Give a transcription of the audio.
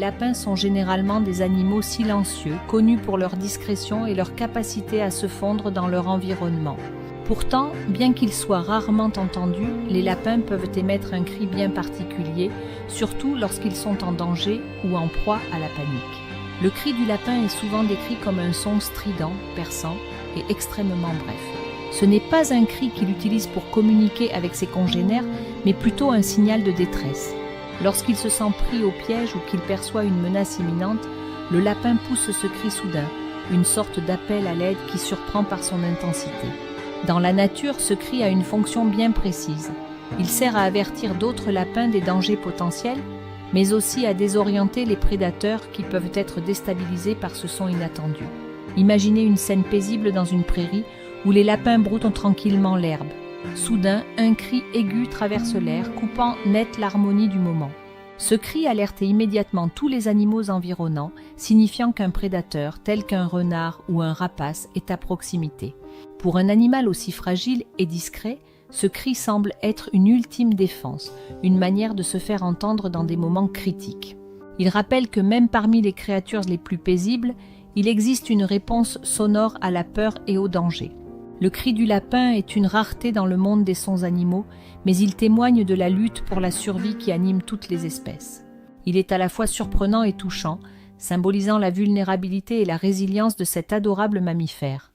lapins sont généralement des animaux silencieux, connus pour leur discrétion et leur capacité à se fondre dans leur environnement. Pourtant, bien qu'ils soient rarement entendus, les lapins peuvent émettre un cri bien particulier, surtout lorsqu'ils sont en danger ou en proie à la panique. Le cri du lapin est souvent décrit comme un son strident, perçant et extrêmement bref. Ce n'est pas un cri qu'il utilise pour communiquer avec ses congénères, mais plutôt un signal de détresse. Lorsqu'il se sent pris au piège ou qu'il perçoit une menace imminente, le lapin pousse ce cri soudain, une sorte d'appel à l'aide qui surprend par son intensité. Dans la nature, ce cri a une fonction bien précise. Il sert à avertir d'autres lapins des dangers potentiels, mais aussi à désorienter les prédateurs qui peuvent être déstabilisés par ce son inattendu. Imaginez une scène paisible dans une prairie où les lapins broutent tranquillement l'herbe. Soudain, un cri aigu traverse l'air, coupant net l'harmonie du moment. Ce cri alerte immédiatement tous les animaux environnants, signifiant qu'un prédateur, tel qu'un renard ou un rapace, est à proximité. Pour un animal aussi fragile et discret, ce cri semble être une ultime défense, une manière de se faire entendre dans des moments critiques. Il rappelle que même parmi les créatures les plus paisibles, il existe une réponse sonore à la peur et au danger. Le cri du lapin est une rareté dans le monde des sons animaux, mais il témoigne de la lutte pour la survie qui anime toutes les espèces. Il est à la fois surprenant et touchant, symbolisant la vulnérabilité et la résilience de cet adorable mammifère.